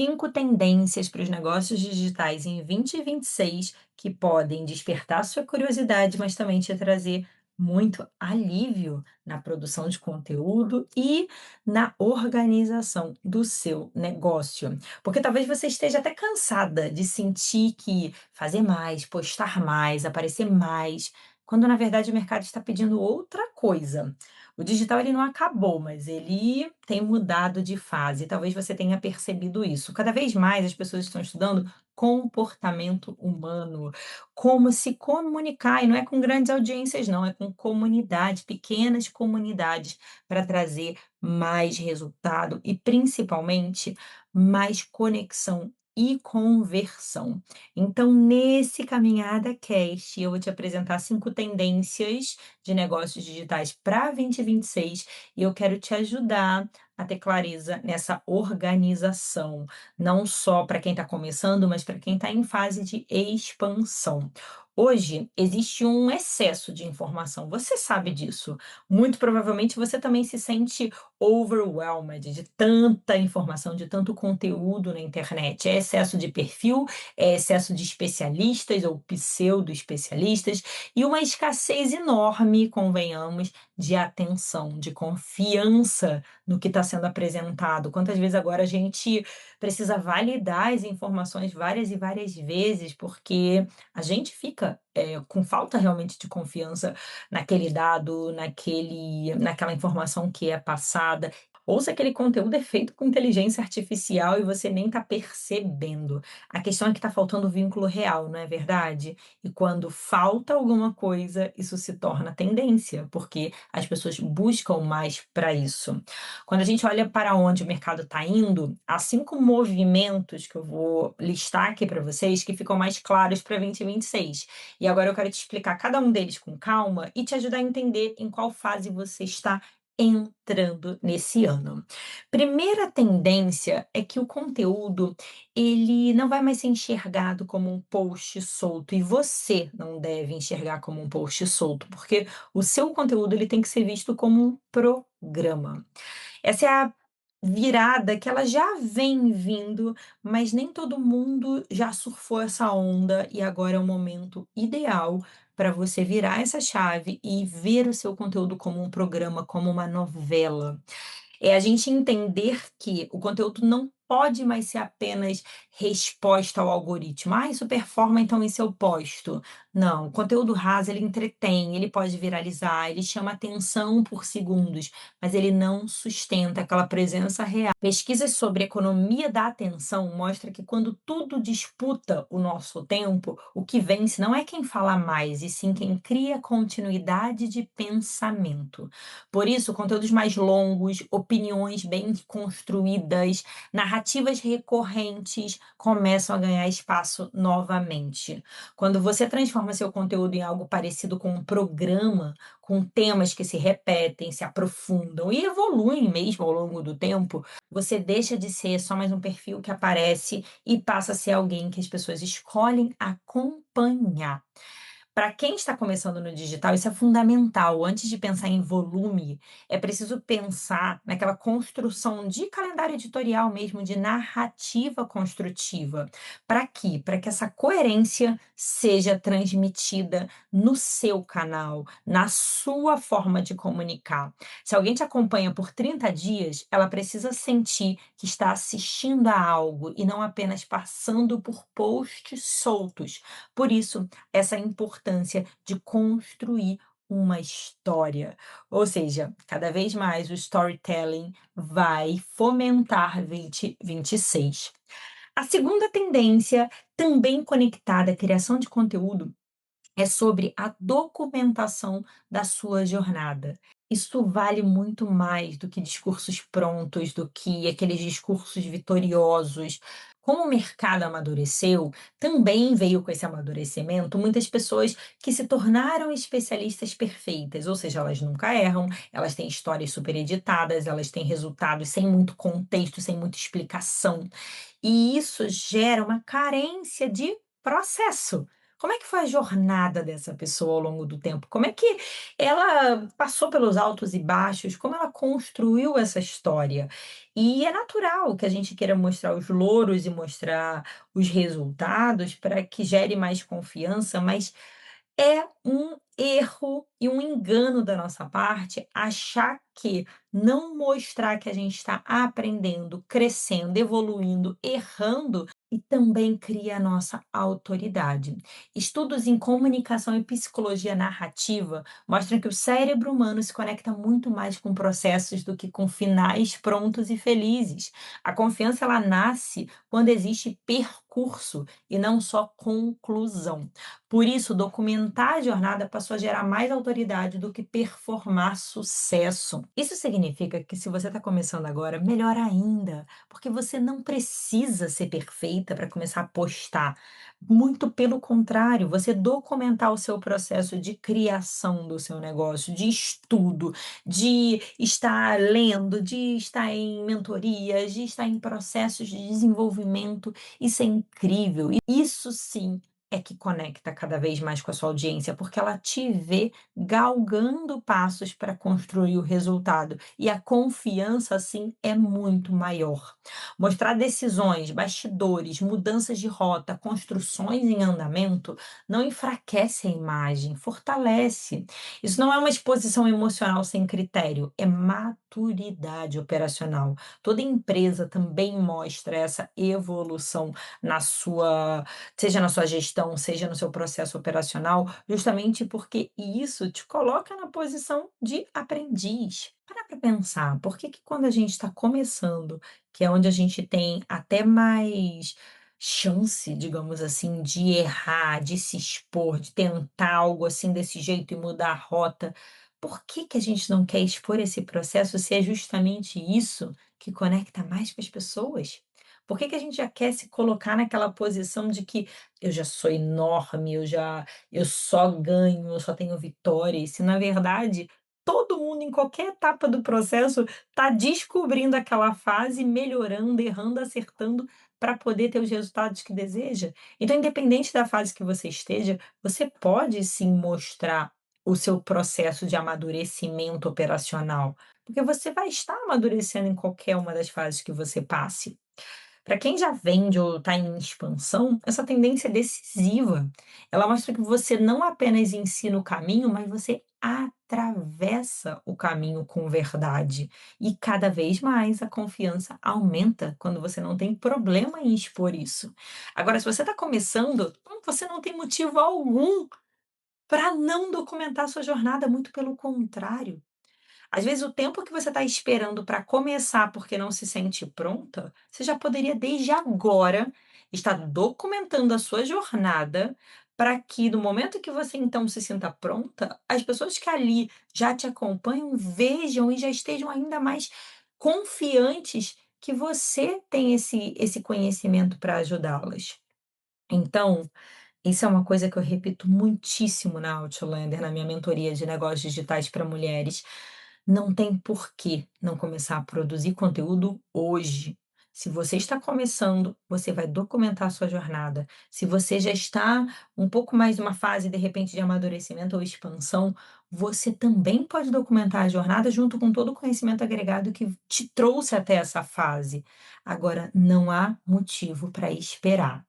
5 tendências para os negócios digitais em 2026 que podem despertar sua curiosidade, mas também te trazer muito alívio na produção de conteúdo e na organização do seu negócio. Porque talvez você esteja até cansada de sentir que fazer mais, postar mais, aparecer mais, quando na verdade o mercado está pedindo outra coisa. O digital ele não acabou, mas ele tem mudado de fase. Talvez você tenha percebido isso. Cada vez mais as pessoas estão estudando comportamento humano, como se comunicar, e não é com grandes audiências, não, é com comunidade, pequenas comunidades, para trazer mais resultado e principalmente mais conexão e conversão. Então, nesse Caminhada Cast, eu vou te apresentar 5 tendências de negócios digitais para 2026 e eu quero te ajudar a ter clareza nessa organização, não só para quem está começando, mas para quem está em fase de expansão. Hoje existe um excesso de informação, você sabe disso. Muito provavelmente você também se sente overwhelmed de tanta informação, de tanto conteúdo na internet. É excesso de perfil, é excesso de especialistas ou pseudo-especialistas e uma escassez enorme, convenhamos, de atenção, de confiança no que está sendo apresentado. Quantas vezes agora a gente precisa validar as informações várias e várias vezes, porque a gente fica com falta realmente de confiança naquele dado, naquela informação que é passada. Ou se aquele conteúdo é feito com inteligência artificial e você nem está percebendo. A questão é que está faltando vínculo real, não é verdade? E quando falta alguma coisa, isso se torna tendência, porque as pessoas buscam mais para isso. Quando a gente olha para onde o mercado está indo, há 5 movimentos que eu vou listar aqui para vocês que ficam mais claros para 2026. E agora eu quero te explicar cada um deles com calma e te ajudar a entender em qual fase você está entrando nesse ano. Primeira tendência é que o conteúdo ele não vai mais ser enxergado como um post solto e você não deve enxergar como um post solto, porque o seu conteúdo ele tem que ser visto como um programa. Essa é a virada que ela já vem vindo, mas nem todo mundo já surfou essa onda e agora é o momento ideal para você virar essa chave e ver o seu conteúdo como um programa, como uma novela. É a gente entender que o conteúdo não pode mais ser apenas resposta ao algoritmo. "Ah, isso performa, então isso eu posto". Não, o conteúdo raso ele entretém, ele pode viralizar, ele chama atenção por segundos, mas ele não sustenta aquela presença real. Pesquisas sobre economia da atenção mostram que quando tudo disputa o nosso tempo, o que vence não é quem fala mais, e sim quem cria continuidade de pensamento. Por isso, conteúdos mais longos, opiniões bem construídas, narrativas recorrentes começam a ganhar espaço novamente. Quando você transforma seu conteúdo em algo parecido com um programa, com temas que se repetem, se aprofundam e evoluem mesmo ao longo do tempo, você deixa de ser só mais um perfil que aparece e passa a ser alguém que as pessoas escolhem acompanhar. Para quem está começando no digital, isso é fundamental. Antes de pensar em volume, é preciso pensar naquela construção de calendário editorial mesmo, de narrativa construtiva. Para quê? Para que essa coerência seja transmitida no seu canal, na sua forma de comunicar. Se alguém te acompanha por 30 dias, ela precisa sentir que está assistindo a algo e não apenas passando por posts soltos. Por isso, essa importância de construir uma história. Ou seja, cada vez mais o storytelling vai fomentar 2026. A segunda tendência, também conectada à criação de conteúdo, é sobre a documentação da sua jornada. Isso vale muito mais do que discursos prontos, do que aqueles discursos vitoriosos. Como o mercado amadureceu, também veio com esse amadurecimento muitas pessoas que se tornaram especialistas perfeitas, ou seja, elas nunca erram, elas têm histórias super editadas, elas têm resultados sem muito contexto, sem muita explicação. E isso gera uma carência de processo. Como é que foi a jornada dessa pessoa ao longo do tempo? Como é que ela passou pelos altos e baixos? Como ela construiu essa história? E é natural que a gente queira mostrar os louros e mostrar os resultados para que gere mais confiança, mas é um erro e um engano da nossa parte achar que não mostrar que a gente está aprendendo, crescendo, evoluindo, errando e também cria a nossa autoridade. Estudos em comunicação e psicologia narrativa mostram que o cérebro humano se conecta muito mais com processos do que com finais prontos e felizes. A confiança ela nasce quando existe percurso e não só conclusão. Por isso, documentar a jornada passou a gerar mais autoridade do que performar sucesso. Isso significa que se você está começando agora, melhor ainda, porque você não precisa ser perfeita para começar a postar. Muito pelo contrário, você documentar o seu processo de criação do seu negócio, de estudo, de estar lendo, de estar em mentorias, de estar em processos de desenvolvimento, isso é incrível. E isso sim é que conecta cada vez mais com a sua audiência, porque ela te vê galgando passos para construir o resultado, e a confiança, assim, é muito maior. Mostrar decisões, bastidores, mudanças de rota, construções em andamento, não enfraquece a imagem, fortalece. Isso não é uma exposição emocional sem critério, é maturidade operacional. Toda empresa também mostra essa evolução na sua seja na sua gestão, seja no seu processo operacional, justamente porque isso te coloca na posição de aprendiz. Para pensar, por que que quando a gente está começando, que é onde a gente tem até mais chance, digamos assim, de errar, de se expor, de tentar algo assim desse jeito e mudar a rota, por que que a gente não quer expor esse processo se é justamente isso que conecta mais com as pessoas? Por que que a gente já quer se colocar naquela posição de que eu já sou enorme, eu só ganho, eu só tenho vitórias, se na verdade todo mundo em qualquer etapa do processo está descobrindo aquela fase, melhorando, errando, acertando para poder ter os resultados que deseja? Então, independente da fase que você esteja, você pode sim mostrar o seu processo de amadurecimento operacional, porque você vai estar amadurecendo em qualquer uma das fases que você passe. Para quem já vende ou está em expansão, essa tendência é decisiva. Ela mostra que você não apenas ensina o caminho, mas você atravessa o caminho com verdade. E cada vez mais a confiança aumenta quando você não tem problema em expor isso. Agora, se você está começando, você não tem motivo algum para não documentar sua jornada, muito pelo contrário. Às vezes, o tempo que você está esperando para começar porque não se sente pronta, você já poderia, desde agora, estar documentando a sua jornada para que, no momento que você então se sinta pronta, as pessoas que ali já te acompanham vejam e já estejam ainda mais confiantes que você tem esse conhecimento para ajudá-las. Então, isso é uma coisa que eu repito muitíssimo na Outlander, na minha mentoria de negócios digitais para mulheres. Não tem porquê não começar a produzir conteúdo hoje. Se você está começando, você vai documentar a sua jornada. Se você já está um pouco mais numa fase, de repente, de amadurecimento ou expansão, você também pode documentar a jornada junto com todo o conhecimento agregado que te trouxe até essa fase. Agora, não há motivo para esperar.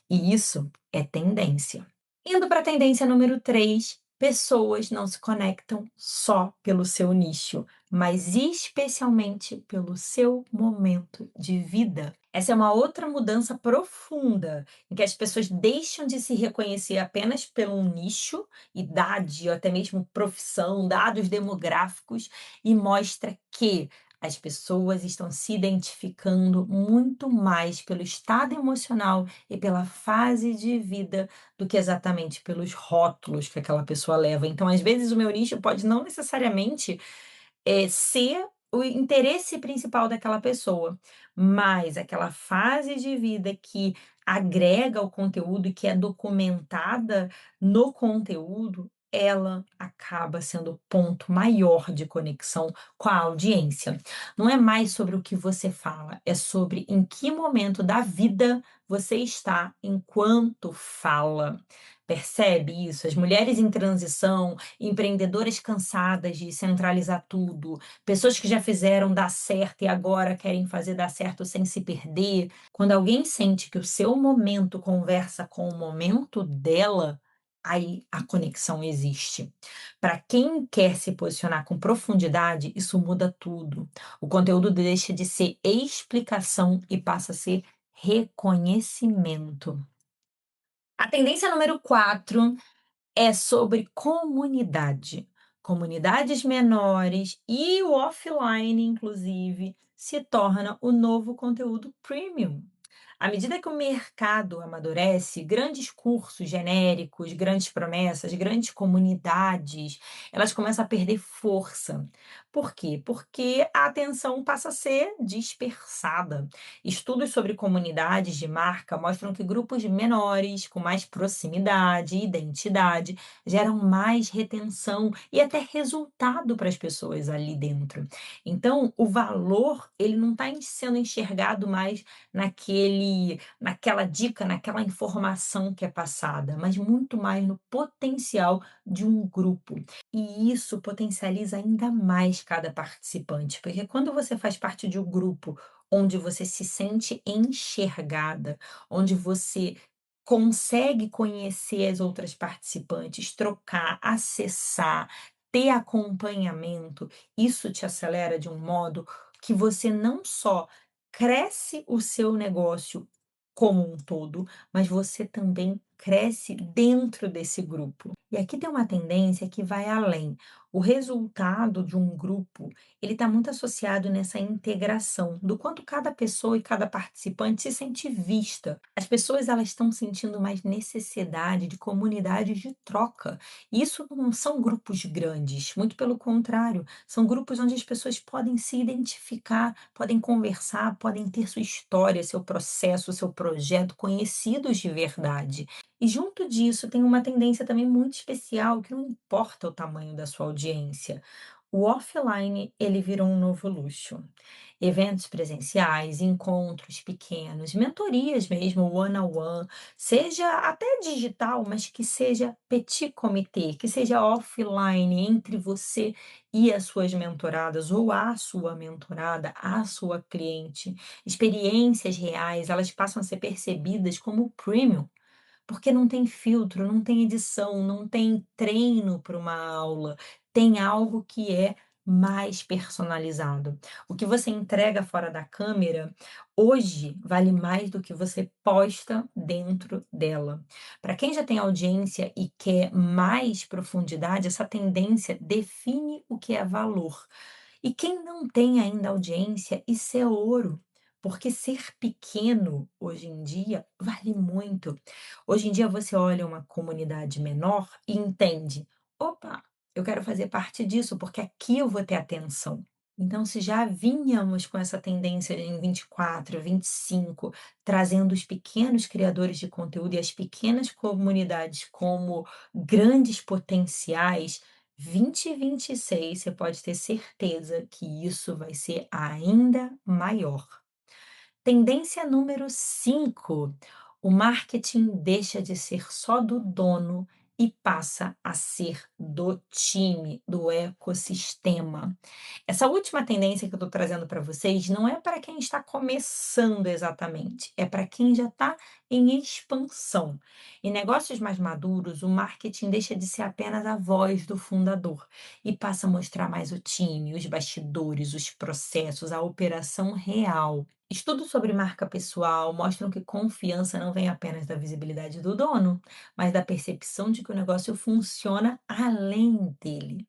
E isso é tendência. Indo para a tendência número 3, pessoas não se conectam só pelo seu nicho, mas especialmente pelo seu momento de vida. Essa é uma outra mudança profunda, em que as pessoas deixam de se reconhecer apenas pelo nicho, idade ou até mesmo profissão, dados demográficos, e mostra que as pessoas estão se identificando muito mais pelo estado emocional e pela fase de vida do que exatamente pelos rótulos que aquela pessoa leva. Então, às vezes, o meu nicho pode não necessariamente ser o interesse principal daquela pessoa, mas aquela fase de vida que agrega o conteúdo e que é documentada no conteúdo, ela acaba sendo o ponto maior de conexão com a audiência. Não é mais sobre o que você fala, é sobre em que momento da vida você está enquanto fala. Percebe isso? As mulheres em transição, empreendedoras cansadas de centralizar tudo, pessoas que já fizeram dar certo e agora querem fazer dar certo sem se perder. Quando alguém sente que o seu momento conversa com o momento dela, aí a conexão existe. Para quem quer se posicionar com profundidade, isso muda tudo. O conteúdo deixa de ser explicação e passa a ser reconhecimento. A tendência número 4 é sobre comunidade. Comunidades menores e o offline, inclusive, se torna o novo conteúdo premium. À medida que o mercado amadurece, grandes cursos genéricos, grandes promessas, grandes comunidades, elas começam a perder força. Por quê? Porque a atenção passa a ser dispersada. Estudos sobre comunidades de marca mostram que grupos menores, com mais proximidade e identidade, geram mais retenção e até resultado para as pessoas ali dentro. Então, o valor, ele não está sendo enxergado mais naquela dica, naquela informação que é passada, mas muito mais no potencial de um grupo. E isso potencializa ainda mais cada participante, porque quando você faz parte de um grupo onde você se sente enxergada, onde você consegue conhecer as outras participantes, trocar, acessar, ter acompanhamento, isso te acelera de um modo que você não só cresce o seu negócio como um todo, mas você também cresce dentro desse grupo. E aqui tem uma tendência que vai além. O resultado de um grupo, ele está muito associado nessa integração, do quanto cada pessoa e cada participante se sente vista. As pessoas elas estão sentindo mais necessidade de comunidades de troca. E isso não são grupos grandes, muito pelo contrário, são grupos onde as pessoas podem se identificar, podem conversar, podem ter sua história, seu processo, seu projeto conhecidos de verdade. E junto disso tem uma tendência também muito especial, que não importa o tamanho da sua audiência. O offline, ele virou um novo luxo. Eventos presenciais, encontros pequenos, mentorias mesmo, one on one, seja até digital, mas que seja petit comité, que seja offline entre você e as suas mentoradas ou a sua mentorada, a sua cliente. Experiências reais, elas passam a ser percebidas como premium. Porque não tem filtro, não tem edição, não tem treino para uma aula, tem algo que é mais personalizado. O que você entrega fora da câmera, hoje, vale mais do que você posta dentro dela. Para quem já tem audiência e quer mais profundidade, essa tendência define o que é valor. E quem não tem ainda audiência, isso é ouro, porque ser pequeno hoje em dia vale muito. Hoje em dia você olha uma comunidade menor e entende: opa, eu quero fazer parte disso, porque aqui eu vou ter atenção. Então, se já vínhamos com essa tendência em 24, 25, trazendo os pequenos criadores de conteúdo e as pequenas comunidades como grandes potenciais, 2026 você pode ter certeza que isso vai ser ainda maior. Tendência número 5: o marketing deixa de ser só do dono e passa a ser do time, do ecossistema. Essa última tendência que eu estou trazendo para vocês não é para quem está começando exatamente, é para quem já está em expansão. Em negócios mais maduros, o marketing deixa de ser apenas a voz do fundador e passa a mostrar mais o time, os bastidores, os processos, a operação real. Estudos sobre marca pessoal mostram que confiança não vem apenas da visibilidade do dono, mas da percepção de que o negócio funciona além dele.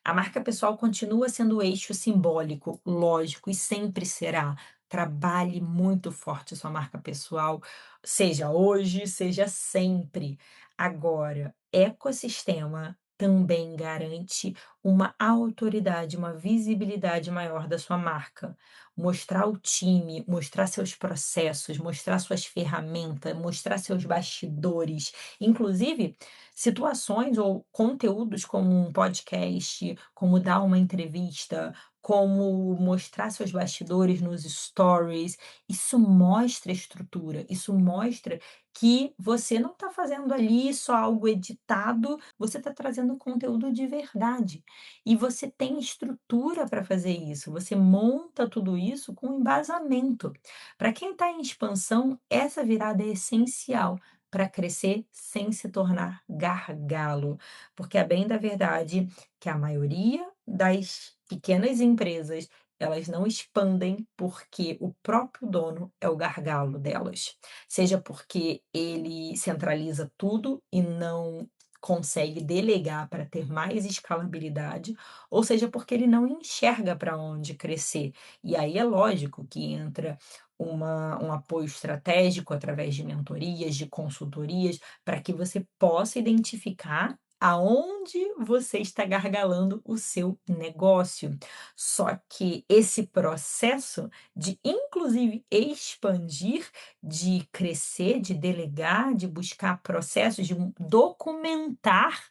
A marca pessoal continua sendo o eixo simbólico, lógico, e sempre será. Trabalhe muito forte a sua marca pessoal, seja hoje, seja sempre. Agora, ecossistema também garante uma autoridade, uma visibilidade maior da sua marca. Mostrar o time, mostrar seus processos, mostrar suas ferramentas, mostrar seus bastidores, inclusive situações ou conteúdos como um podcast, como dar uma entrevista, como mostrar seus bastidores nos stories. Isso mostra estrutura, isso mostra que você não está fazendo ali só algo editado, você está trazendo conteúdo de verdade. E você tem estrutura para fazer isso, você monta tudo isso com embasamento. Para quem está em expansão, essa virada é essencial para crescer sem se tornar gargalo, porque a bem da verdade que a maioria das pequenas empresas, elas não expandem porque o próprio dono é o gargalo delas. Seja porque ele centraliza tudo e não consegue delegar para ter mais escalabilidade, ou seja porque ele não enxerga para onde crescer. E aí é lógico que entra um apoio estratégico através de mentorias, de consultorias, para que você possa identificar aonde você está gargalando o seu negócio. Só que esse processo de, inclusive, expandir, de crescer, de delegar, de buscar processos, de documentar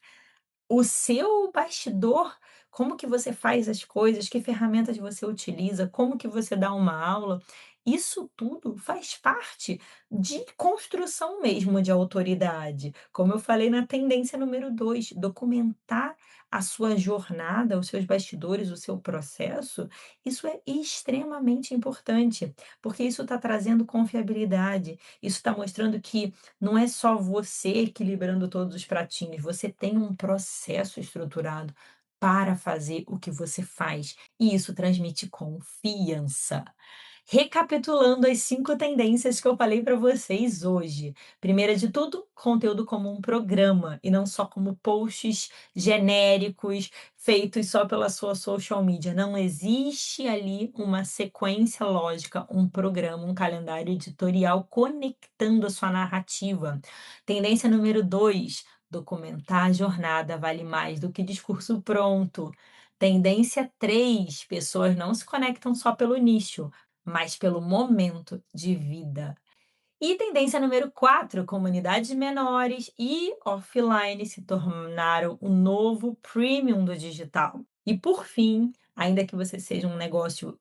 o seu bastidor, como que você faz as coisas, que ferramentas você utiliza, como que você dá uma aula, isso tudo faz parte de construção mesmo de autoridade. Como eu falei na tendência número 2, documentar a sua jornada, os seus bastidores, o seu processo, isso é extremamente importante, porque isso está trazendo confiabilidade, isso está mostrando que não é só você equilibrando todos os pratinhos, você tem um processo estruturado para fazer o que você faz, e isso transmite confiança. Recapitulando as 5 tendências que eu falei para vocês hoje. Primeira de tudo, conteúdo como um programa e não só como posts genéricos feitos só pela sua social media. Não existe ali uma sequência lógica, um programa, um calendário editorial conectando a sua narrativa. Tendência número 2, documentar a jornada vale mais do que discurso pronto. Tendência 3, pessoas não se conectam só pelo nicho, mas pelo momento de vida. E tendência número 4, comunidades menores e offline se tornaram o novo premium do digital. E por fim, ainda que você seja um negócio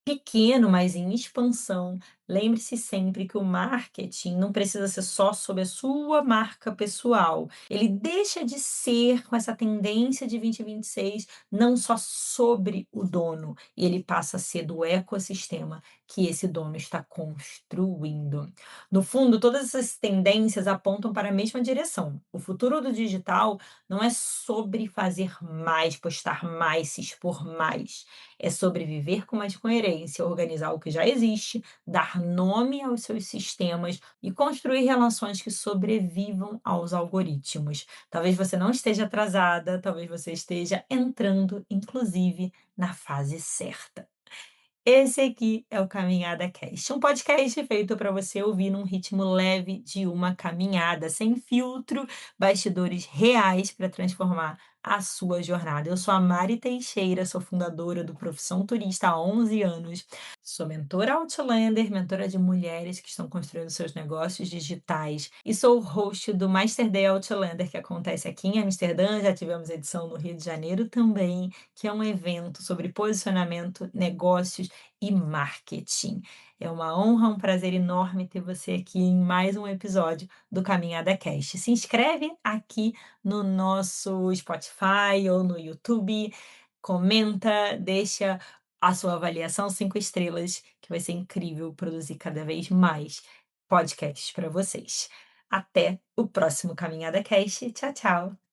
pequeno, mas em expansão, lembre-se sempre que o marketing não precisa ser só sobre a sua marca pessoal. Ele deixa de ser, com essa tendência de 2026, não só sobre o dono, e ele passa a ser do ecossistema que esse dono está construindo. No fundo, todas essas tendências apontam para a mesma direção. O futuro do digital não é sobre fazer mais, postar mais, se expor mais, é sobreviver com mais coerência, organizar o que já existe, dar nome aos seus sistemas e construir relações que sobrevivam aos algoritmos. Talvez você não esteja atrasada, talvez você esteja entrando, inclusive, na fase certa. Esse aqui é o Caminhada Cast, um podcast feito para você ouvir num ritmo leve de uma caminhada, sem filtro, bastidores reais para transformar a sua jornada. Eu sou a Mari Teixeira, sou fundadora do Profissão Turista há 11 anos, sou mentora Outlander, mentora de mulheres que estão construindo seus negócios digitais e sou o host do Master Day Outlander, que acontece aqui em Amsterdã, já tivemos edição no Rio de Janeiro também, que é um evento sobre posicionamento, negócios e marketing. É uma honra, um prazer enorme ter você aqui em mais um episódio do Caminhada Cast. Se inscreve aqui no nosso Spotify ou no YouTube, comenta, deixa a sua avaliação 5 estrelas, que vai ser incrível produzir cada vez mais podcasts para vocês. Até o próximo Caminhada Cast. Tchau, tchau.